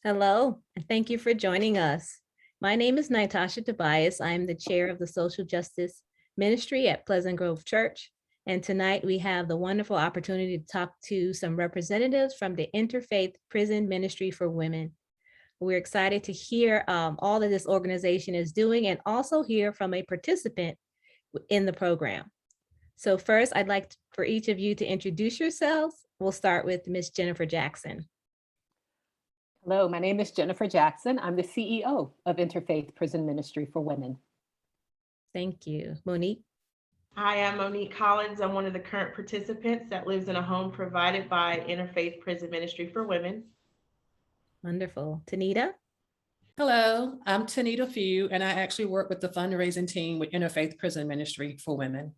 Hello, and thank you for joining us. My name is Natasha Tobias. I am the chair of the Social Justice Ministry at Pleasant Grove Church. And tonight we have the wonderful opportunity to talk to some representatives from the Interfaith Prison Ministry for Women. We're excited to hear all that this organization is doing and also hear from a participant in the program. So first, I'd like for each of you to introduce yourselves. We'll start with Ms. Jennifer Jackson. Hello, my name is Jennifer Jackson. I'm the CEO of Interfaith Prison Ministry for Women. Thank you. Monique? Hi, I'm Monique Collins. I'm one of the current participants that lives in a home provided by Interfaith Prison Ministry for Women. Wonderful. Tanita? Hello, I'm Tanita Few, and I actually work with the fundraising team with Interfaith Prison Ministry for Women.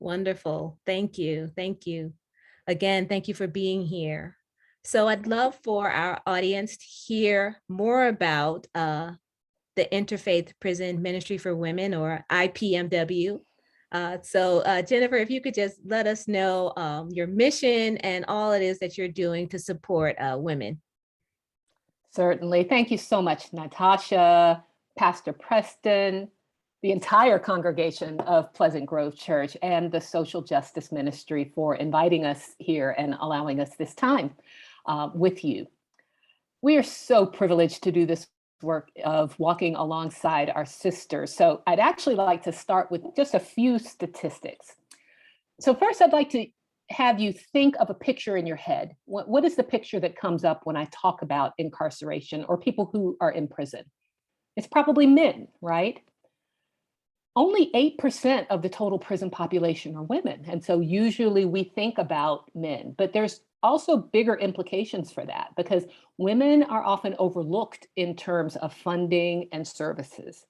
Wonderful. Thank you. Thank you. Again, thank you for being here. So I'd love for our audience to hear more about the Interfaith Prison Ministry for Women, or IPMW. Jennifer, if you could just let us know your mission and all it is that you're doing to support women. Certainly. Thank you so much, Natasha, Pastor Preston, the entire congregation of Pleasant Grove Church, and the Social Justice Ministry for inviting us here and allowing us this time with you. We are so privileged to do this work of walking alongside our sisters. So I'd actually like to start with just a few statistics. So first, I'd like to have you think of a picture in your head. What is the picture that comes up when I talk about incarceration or people who are in prison? It's probably men, right? Only 8% of the total prison population are women. And so usually we think about men, but there's also bigger implications for that because women are often overlooked in terms of funding and services.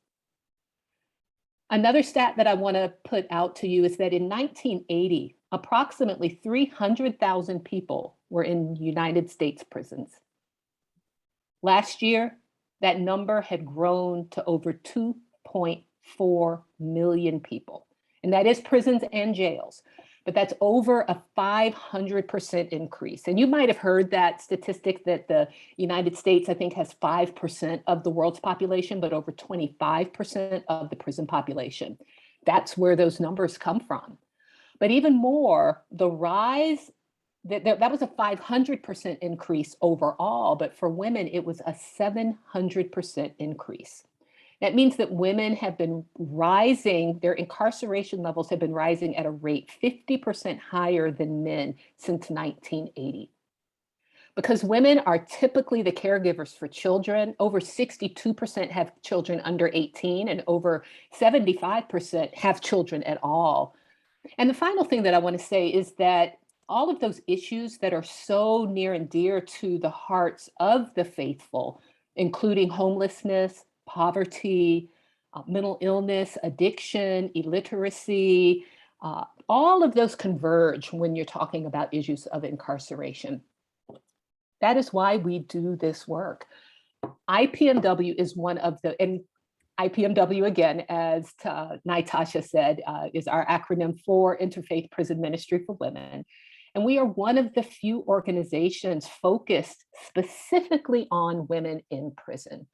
Another stat that I want to put out to you is that in 1980, approximately 300,000 people were in United States prisons. Last year, that number had grown to over 2.4 million people. And that is prisons and jails, but that's over a 500% increase. And you might have heard that statistic that the United States, I think, has 5% of the world's population, but over 25% of the prison population. That's where those numbers come from. But even more, the rise, that was a 500% increase overall, but for women, it was a 700% increase. That means that women have been rising, their incarceration levels have been rising at a rate 50% higher than men since 1980. Because women are typically the caregivers for children, over 62% have children under 18 and over 75% have children at all. And the final thing that I want to say is that all of those issues that are so near and dear to the hearts of the faithful, including homelessness, poverty, mental illness, addiction, illiteracy, all of those converge when you're talking about issues of incarceration. That is why we do this work. IPMW is one of the, and IPMW, again, as Natasha said, is our acronym for Interfaith Prison Ministry for Women. And we are one of the few organizations focused specifically on women in prison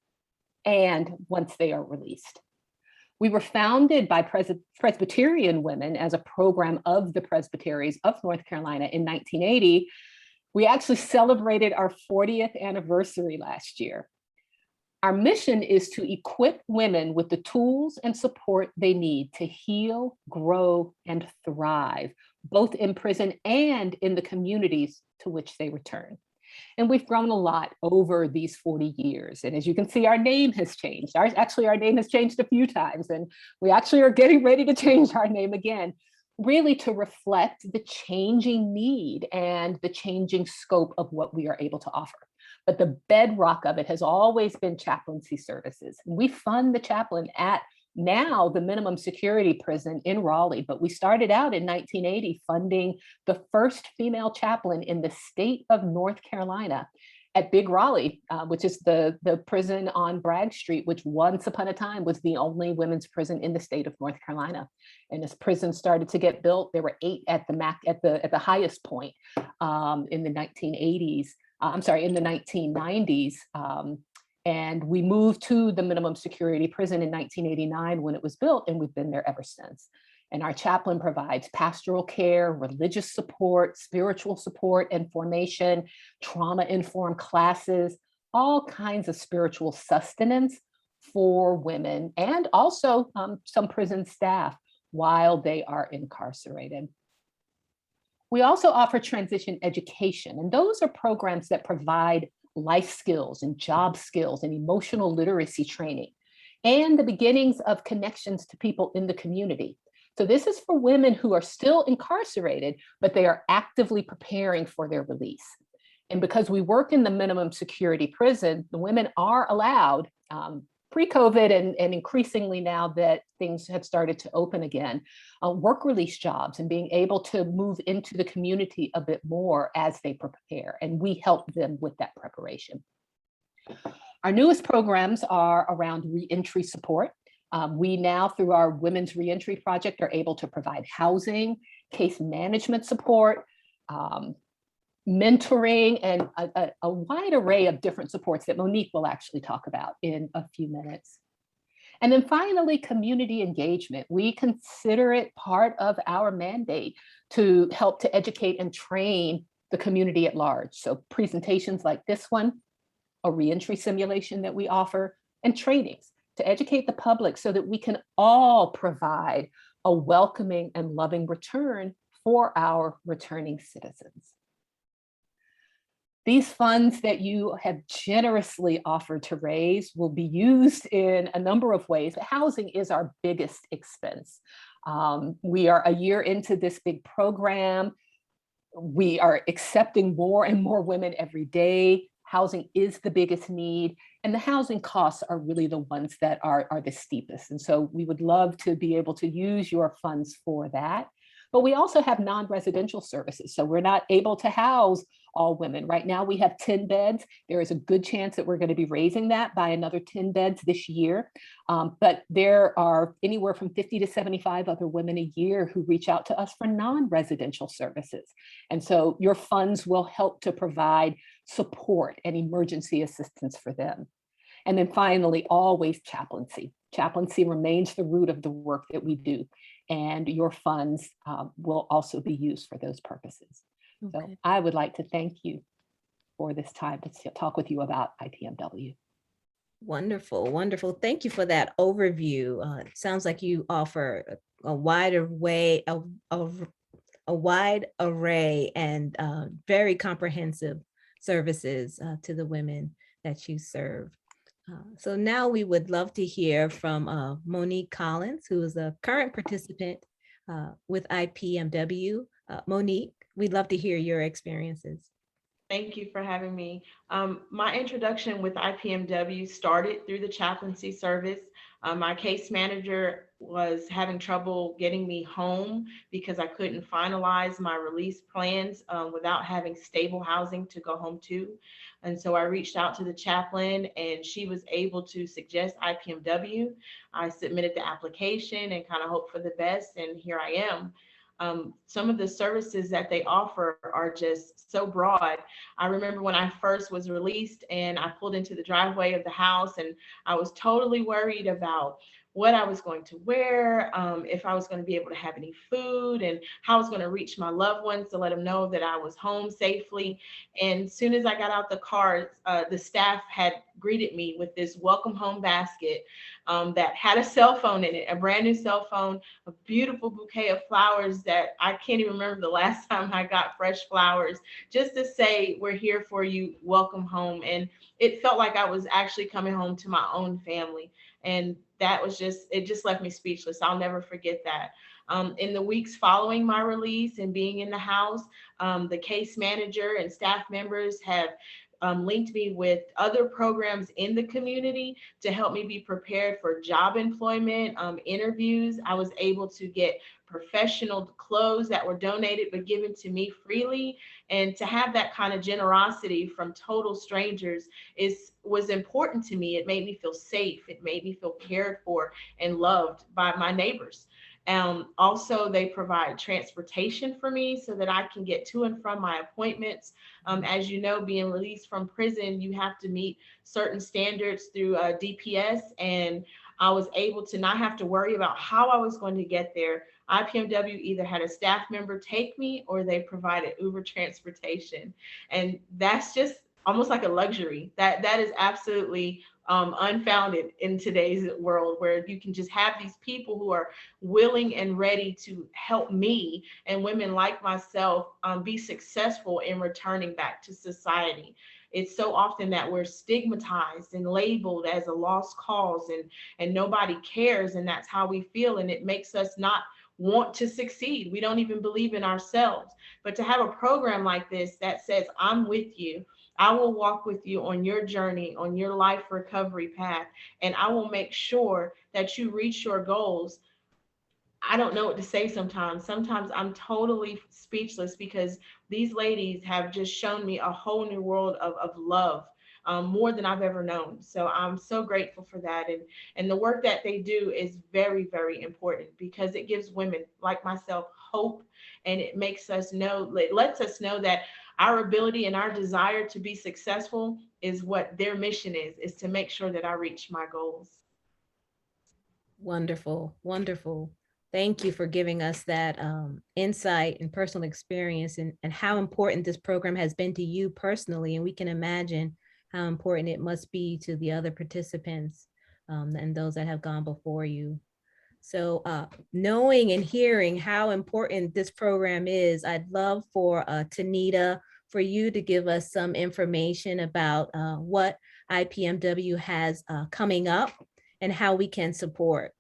and once they are released. We were founded by Presbyterian women as a program of the Presbyteries of North Carolina in 1980. We actually celebrated our 40th anniversary last year. Our mission is to equip women with the tools and support they need to heal, grow, and thrive, both in prison and in the communities to which they return. And we've grown a lot over these 40 years. And as you can see, our name has changed. Our name has changed a few times, and we actually are getting ready to change our name again, really to reflect the changing need and the changing scope of what we are able to offer. But the bedrock of it has always been chaplaincy services. We fund the chaplain at now the minimum security prison in Raleigh, but we started out in 1980 funding the first female chaplain in the state of North Carolina at Big Raleigh, which is the prison on Bragg Street, which once upon a time was the only women's prison in the state of North Carolina. And as prisons started to get built, there were 8 at the highest point in the 1980s. in the 1990s. And we moved to the minimum security prison in 1989 when it was built, and we've been there ever since. And our chaplain provides pastoral care, religious support, spiritual support and formation, trauma-informed classes, all kinds of spiritual sustenance for women, and also some prison staff while they are incarcerated. We also offer transition education, and those are programs that provide life skills and job skills and emotional literacy training, and the beginnings of connections to people in the community. So this is for women who are still incarcerated, but they are actively preparing for their release. And because we work in the minimum security prison, the women are allowed, pre-COVID and increasingly now that things have started to open again, work release jobs and being able to move into the community a bit more as they prepare. And we help them with that preparation. Our newest programs are around reentry support. We now, through our Women's Reentry Project, are able to provide housing, case management support, mentoring, and a wide array of different supports that Monique will actually talk about in a few minutes. And then finally, community engagement. We consider it part of our mandate to help to educate and train the community at large. So presentations like this one, a reentry simulation that we offer, and trainings to educate the public so that we can all provide a welcoming and loving return for our returning citizens. These funds that you have generously offered to raise will be used in a number of ways, but housing is our biggest expense. We are a year into this big program. We are accepting more and more women every day. Housing is the biggest need, and the housing costs are really the ones that are the steepest. And so we would love to be able to use your funds for that. But we also have non-residential services. So we're not able to house all women. Right now we have 10 beds. There is a good chance that we're going to be raising that by another 10 beds this year. But there are anywhere from 50 to 75 other women a year who reach out to us for non-residential services. And so your funds will help to provide support and emergency assistance for them. And then finally, always chaplaincy. Chaplaincy remains the root of the work that we do, and your funds will also be used for those purposes. Okay. So I would like to thank you for this time to talk with you about Ipmw. Wonderful, wonderful. Thank you for that overview. It sounds like you offer a wide array and very comprehensive services to the women that you serve. So now we would love to hear from Monique Collins, who is a current participant with Ipmw. Monique, we'd love to hear your experiences. Thank you for having me. My introduction with Ipmw started through the chaplaincy service. My case manager was having trouble getting me home because I couldn't finalize my release plans without having stable housing to go home to. And so I reached out to the chaplain, and she was able to suggest Ipmw. I submitted the application and kind of hoped for the best, and here I am. Some of the services that they offer are just so broad. I remember when I first was released and I pulled into the driveway of the house, and I was totally worried about what I was going to wear, if I was going to be able to have any food, and how I was going to reach my loved ones to let them know that I was home safely. And as soon as I got out the car, the staff had greeted me with this welcome home basket that had a cell phone in it, a brand new cell phone, a beautiful bouquet of flowers that I can't even remember the last time I got fresh flowers, just to say, we're here for you, welcome home. And it felt like I was actually coming home to my own family. And that was it just left me speechless. I'll never forget that. In the weeks following my release and being in the house, the case manager and staff members have linked me with other programs in the community to help me be prepared for job employment, interviews. I was able to get professional clothes that were donated but given to me freely. And to have that kind of generosity from total strangers was important to me. It made me feel safe. It made me feel cared for and loved by my neighbors. Also, they provide transportation for me so that I can get to and from my appointments. As you know, being released from prison, you have to meet certain standards through DPS, and I was able to not have to worry about how I was going to get there. IPMW either had a staff member take me or they provided Uber transportation. And that's just almost like a luxury. That is absolutely unfounded in today's world, where you can just have these people who are willing and ready to help me and women like myself be successful in returning back to society. It's so often that we're stigmatized and labeled as a lost cause, and nobody cares, and that's how we feel, and it makes us not want to succeed. We don't even believe in ourselves. But to have a program like this that says, I'm with you, I will walk with you on your journey, on your life recovery path, and I will make sure that you reach your goals. I don't know what to say sometimes. Sometimes I'm totally speechless, because these ladies have just shown me a whole new world of love, more than I've ever known. So I'm so grateful for that. And the work that they do is very, very important, because it gives women like myself hope, and it makes us know, it lets us know that our ability and our desire to be successful is what their mission is to make sure that I reach my goals. Wonderful, wonderful. Thank you for giving us that insight and personal experience, and how important this program has been to you personally. And we can imagine how important it must be to the other participants and those that have gone before you. So knowing and hearing how important this program is, I'd love for Tanita, for you to give us some information about what IPMW has coming up and how we can support.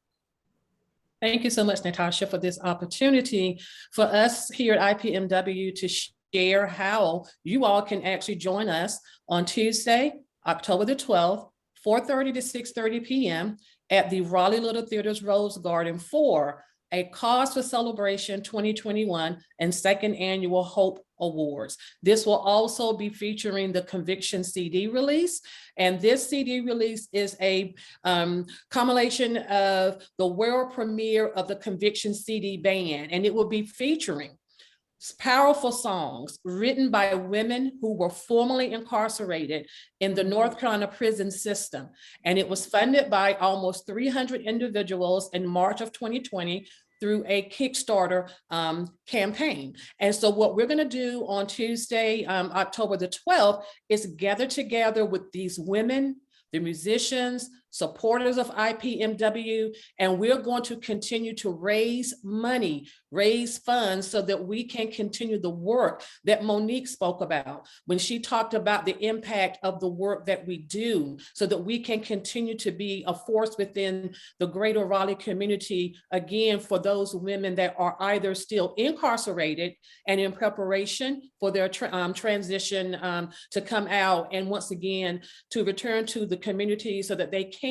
Thank you so much, Natasha, for this opportunity for us here at IPMW to share how you all can actually join us on Tuesday, October the 12th, 4:30 to 6:30 p.m. at the Raleigh Little Theater's Rose Garden for a Cause for Celebration 2021 and second annual Hope Awards. This will also be featuring the Conviction CD release. And this CD release is a compilation of the world premiere of the Conviction CD band, and it will be featuring powerful songs written by women who were formerly incarcerated in the North Carolina prison system. And it was funded by almost 300 individuals in March of 2020 through a Kickstarter campaign. And so what we're going to do on Tuesday, October the 12th, is gather together with these women, the musicians, supporters of IPMW, and we're going to continue to raise money, raise funds so that we can continue the work that Monique spoke about when she talked about the impact of the work that we do, so that we can continue to be a force within the greater Raleigh community, again, for those women that are either still incarcerated and in preparation for their transition to come out, and once again, to return to the community so that they can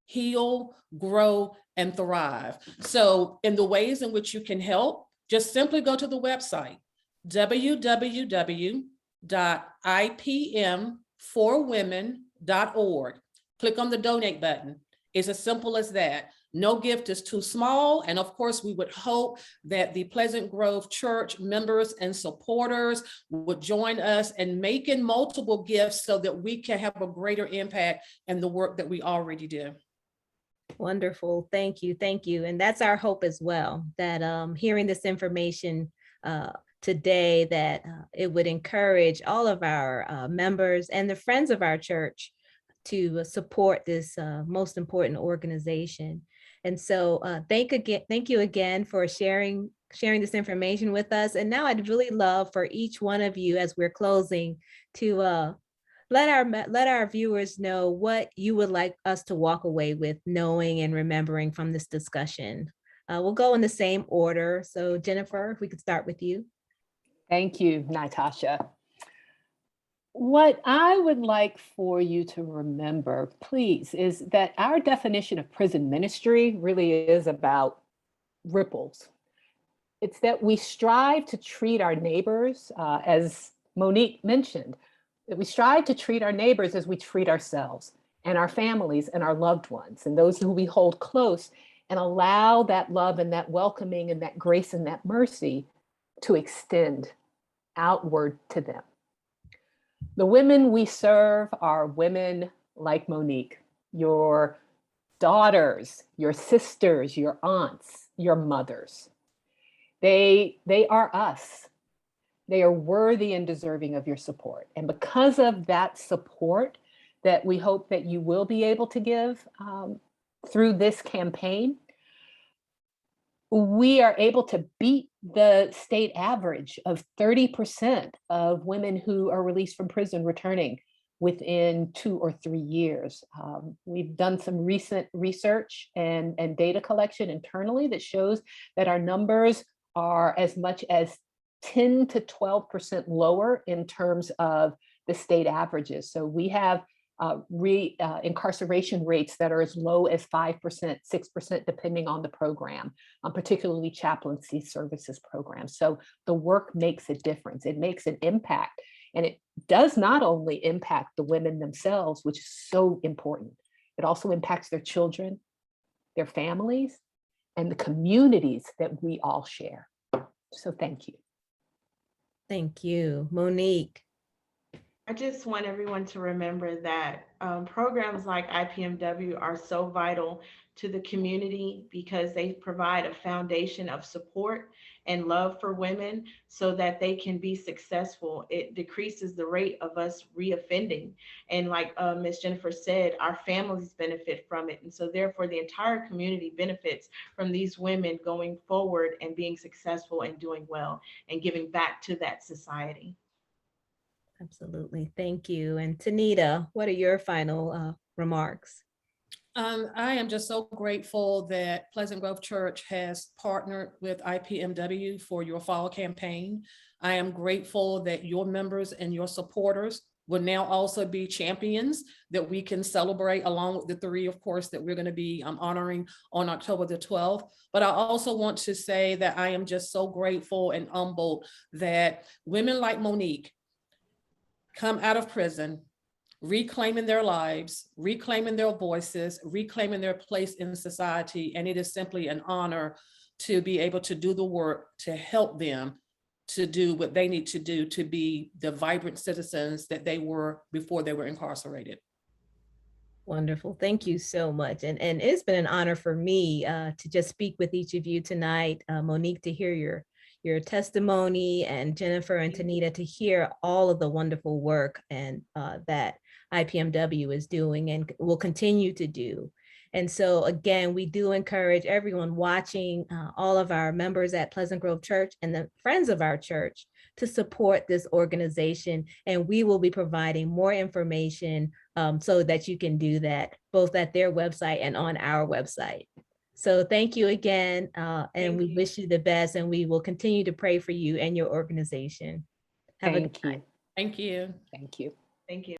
heal, grow, and thrive. So in the ways in which you can help, just simply go to the website, www.ipm4women.org. Click on the donate button. It's as simple as that. No gift is too small. And of course, we would hope that the Pleasant Grove Church members and supporters would join us in making multiple gifts so that we can have a greater impact in the work that we already do. Wonderful. Thank you. Thank you. And that's our hope as well, that hearing this information today, that it would encourage all of our members and the friends of our church to support this most important organization. And so thank you again for sharing this information with us. And now I'd really love for each one of you, as we're closing, to let our viewers know what you would like us to walk away with knowing and remembering from this discussion. We'll go in the same order. So Jennifer, if we could start with you. Thank you, Natasha. What I would like for you to remember, please, is that our definition of prison ministry really is about ripples. It's that we strive to treat our neighbors, as Monique mentioned, that we strive to treat our neighbors as we treat ourselves and our families and our loved ones and those who we hold close. and allow that love and that welcoming and that grace and that mercy to extend outward to them. The women we serve are women like Monique, your daughters, your sisters, your aunts, your mothers. They are us. They are worthy and deserving of your support. And because of that support that we hope that you will be able to give through this campaign, we are able to beat the state average of 30% of women who are released from prison returning within 2 or 3 years. We've done some recent research and data collection internally that shows that our numbers are as much as 10 to 12% lower in terms of the state averages. So we have incarceration rates that are as low as 5%, 6%, depending on the program, particularly chaplaincy services programs. So the work makes a difference. It makes an impact. And it does not only impact the women themselves, which is so important, it also impacts their children, their families, and the communities that we all share. So thank you. Thank you. Monique. I just want everyone to remember that programs like IPMW are so vital to the community because they provide a foundation of support and love for women so that they can be successful. It decreases the rate of us reoffending. And like Ms. Jennifer said, our families benefit from it. And so therefore the entire community benefits from these women going forward and being successful and doing well and giving back to that society. Absolutely. Thank you. And Tanita, what are your final remarks? I am just so grateful that Pleasant Grove Church has partnered with IPMW for your fall campaign. I am grateful that your members and your supporters will now also be champions that we can celebrate along with the 3, of course, that we're going to be honoring on October the 12th. But I also want to say that I am just so grateful and humbled that women like Monique come out of prison, reclaiming their lives, reclaiming their voices, reclaiming their place in society. And it is simply an honor to be able to do the work to help them to do what they need to do to be the vibrant citizens that they were before they were incarcerated. Wonderful. Thank you so much. And it's been an honor for me to just speak with each of you tonight. Monique, to hear your testimony, and Jennifer and Tanita to hear all of the wonderful work and that IPMW is doing and will continue to do. And so again, we do encourage everyone watching, all of our members at Pleasant Grove Church and the friends of our church to support this organization. And we will be providing more information so that you can do that both at their website and on our website. So thank you again, and we wish you the best, and we will continue to pray for you and your organization. Have a good night. Thank you. Thank you. Thank you. Thank you.